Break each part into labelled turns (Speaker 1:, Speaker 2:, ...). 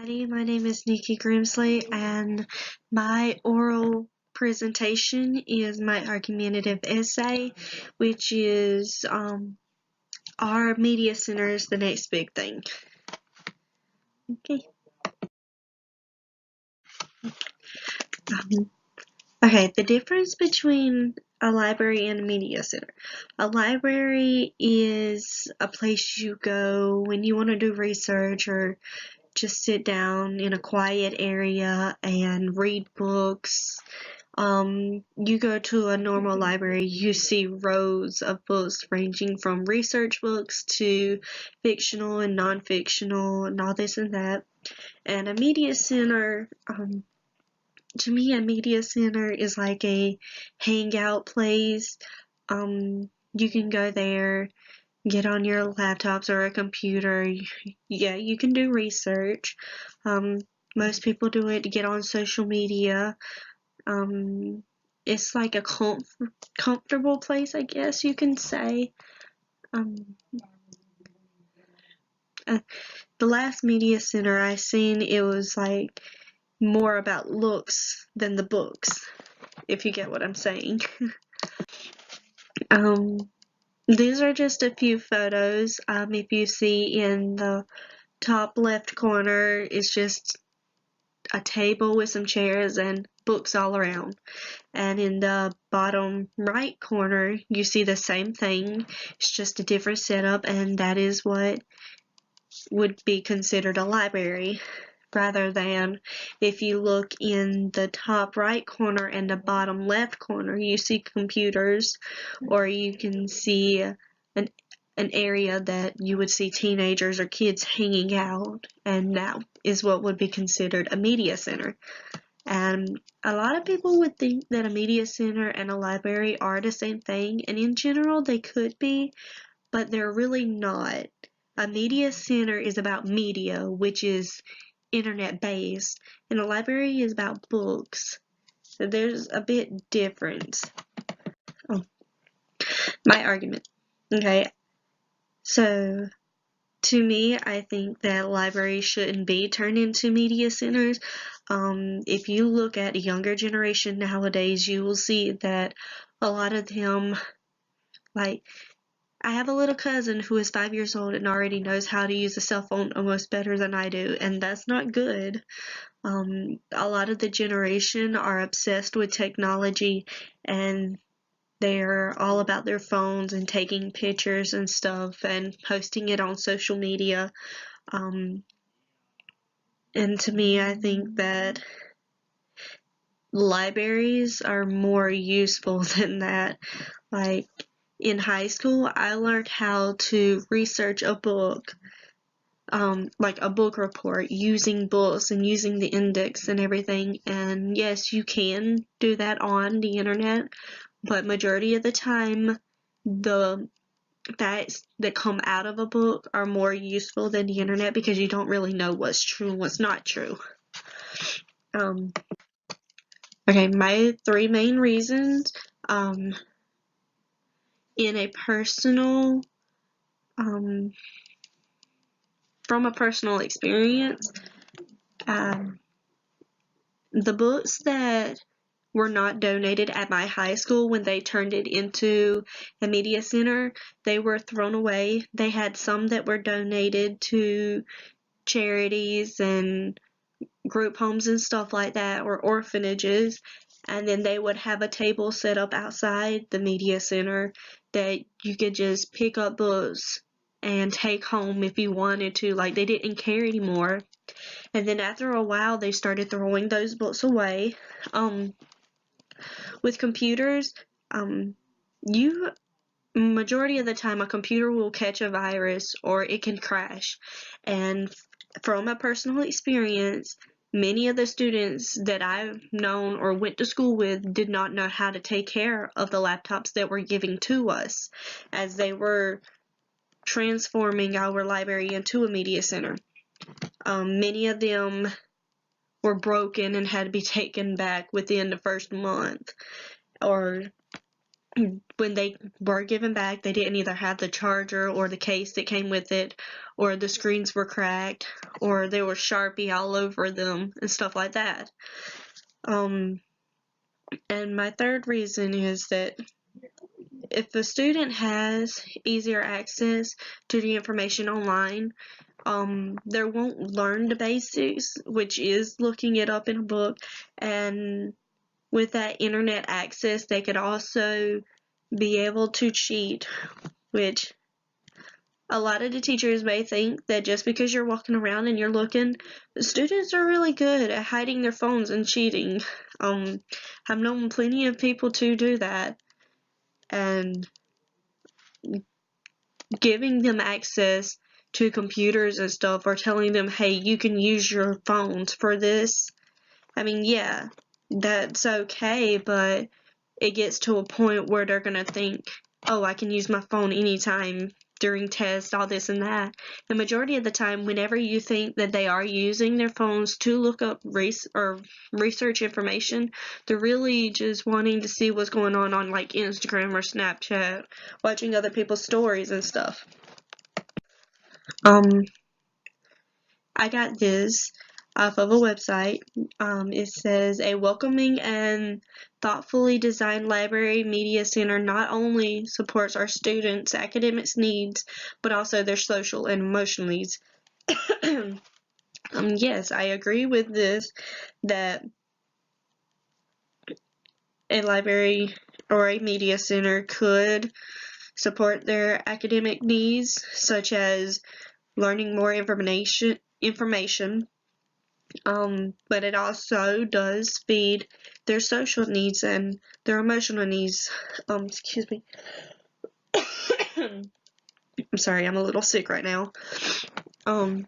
Speaker 1: Hi, my name is Nikki Grimsley, and my oral presentation is my argumentative essay, which is Are media centers the next big thing? Okay. Okay, the difference between a library and a media center. A library is a place you go when you want to do research or just sit down in a quiet area and read books. You go to a normal library, you see rows of books ranging from research books to fictional and non-fictional and all this and that. And a media center, to me, a media center is like a hangout place. You can go there, get on your laptops or a computer. Yeah, you can do research. Most people do it to get on social media. It's like a comfortable place, I guess you can say. Um, the last media center I seen, it was like more about looks than the books, if you get what I'm saying. um, these are just a few photos. If you see in the top left corner, it's just a table with some chairs and books all around. And in the bottom right corner, you see the same thing. It's just a different setup, and that is what would be considered a library. Rather than if you look in the top right corner and the bottom left corner, you see computers, or you can see an area that you would see teenagers or kids hanging out, and that is what would be considered a media center. And a lot of people would think that a media center and a library are the same thing, and in general they could be, but they're really not. A media center is about media, which is internet based, and a library is about books. So there's a bit difference. Oh, my argument. Okay, so to me, I think that libraries shouldn't be turned into media centers. If you look at a younger generation nowadays, you will see that a lot of them, like, I have a little cousin who is 5 years old and already knows how to use a cell phone almost better than I do, and that's not good. A lot of the generation are obsessed with technology, and they're all about their phones and taking pictures and stuff and posting it on social media. Um, and to me, I think that libraries are more useful than that. Like, in high school, I learned how to research a book, like a book report, using books and using the index and everything. And yes, you can do that on the internet, but majority of the time, the facts that come out of a book are more useful than the internet because you don't really know what's true and what's not true. Okay, my three main reasons. In a personal, from a personal experience, the books that were not donated at my high school when they turned it into a media center, they were thrown away. They had some that were donated to charities and group homes and stuff like that, or orphanages, and then they would have a table set up outside the media center that you could just pick up books and take home if you wanted to. Like, they didn't care anymore. And then after a while, they started throwing those books away. With computers, you majority of the time a computer will catch a virus or it can crash. And from a personal experience, many of the students that I've known or went to school with did not know how to take care of the laptops that were giving to us as they were transforming our library into a media center. Many of them were broken and had to be taken back within the first month, or when they were given back, they didn't either have the charger or the case that came with it, or the screens were cracked, or there was Sharpie all over them and stuff like that. And my third reason is that if the student has easier access to the information online, they won't learn the basics, which is looking it up in a book, and with that internet access, they could also be able to cheat, which a lot of the teachers may think that just because you're walking around and you're looking, students are really good at hiding their phones and cheating. I've known plenty of people to do that, and giving them access to computers and stuff, or telling them, hey, you can use your phones for this. I mean, yeah, that's okay, but it gets to a point where they're going to think, oh, I can use my phone anytime during tests, all this and that. The majority of the time, whenever you think that they are using their phones to look up research information, they're really just wanting to see what's going on like Instagram or Snapchat, watching other people's stories and stuff. I got this off of a website. It says a welcoming and thoughtfully designed library media center not only supports our students' academic needs, but also their social and emotional needs. Yes, I agree with this, that a library or a media center could support their academic needs, such as learning more information, but it also does feed their social needs and their emotional needs. Excuse me. I'm sorry, I'm a little sick right now. But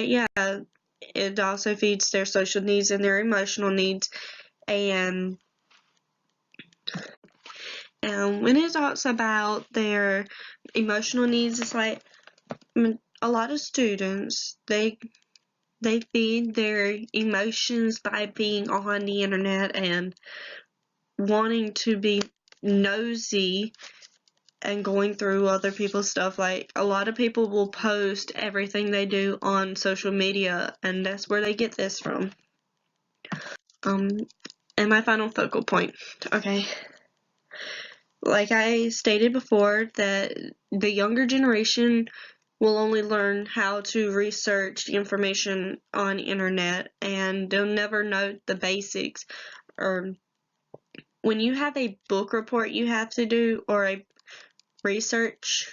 Speaker 1: yeah, it also feeds their social needs and their emotional needs. And when it talks about their emotional needs, it's like, a lot of students, they feed their emotions by being on the internet and wanting to be nosy and going through other people's stuff. Like, a lot of people will post everything they do on social media, and that's where they get this from. And my final focal point. Okay. Like I stated before, that the younger generation will only learn how to research information on internet, and they'll never know the basics. Or when you have a book report you have to do, or a research,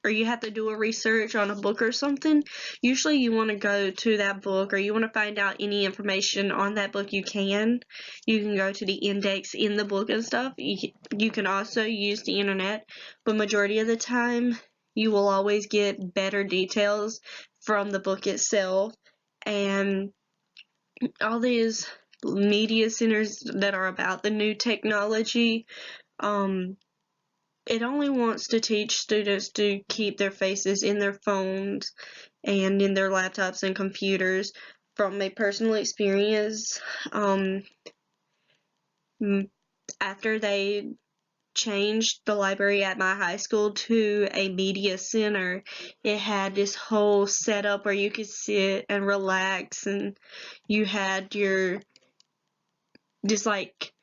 Speaker 1: or you have to do a research on a book or something, usually you want to go to that book, or you want to find out any information on that book. You can go to the index in the book and stuff. You can also use the internet, but majority of the time you will always get better details from the book itself. And all these media centers that are about the new technology, it only wants to teach students to keep their faces in their phones and in their laptops and computers. From a personal experience, after they changed the library at my high school to a media center, it had this whole setup where you could sit and relax, and you had your just like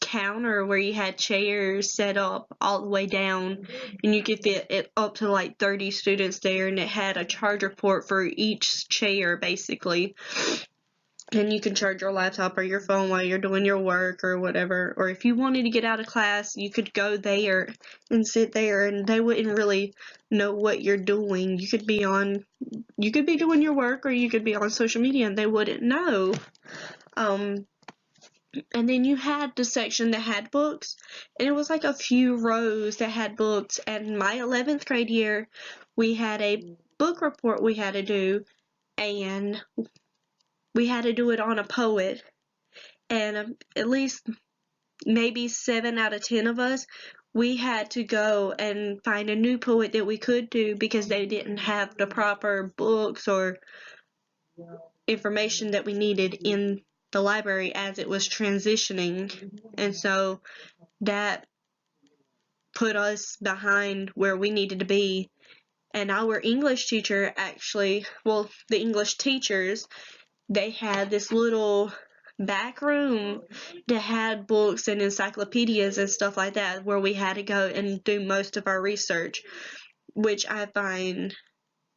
Speaker 1: counter where you had chairs set up all the way down, and you could fit it up to like 30 students there, and it had a charger port for each chair basically, and you can charge your laptop or your phone while you're doing your work or whatever. Or if you wanted to get out of class, you could go there and sit there, and they wouldn't really know what you're doing. You could be doing your work, or you could be on social media, and they wouldn't know. And then you had the section that had books, and it was like a few rows that had books. And my 11th grade year, we had a book report we had to do, and we had to do it on a poet. And at least maybe 7 out of 10 of us, we had to go and find a new poet that we could do, because they didn't have the proper books or information that we needed in the library as it was transitioning, and so that put us behind where we needed to be. And our English teacher actually, well, the English teachers, they had this little back room that had books and encyclopedias and stuff like that where we had to go and do most of our research, which I find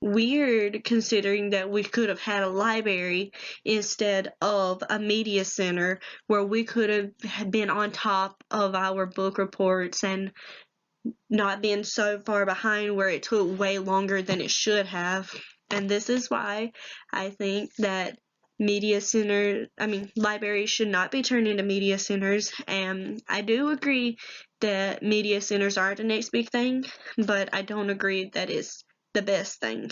Speaker 1: weird considering that we could have had a library instead of a media center where we could have been on top of our book reports and not been so far behind where it took way longer than it should have. And this is why I think that libraries should not be turned into media centers. And I do agree that media centers are the next big thing, but I don't agree that it's the best thing.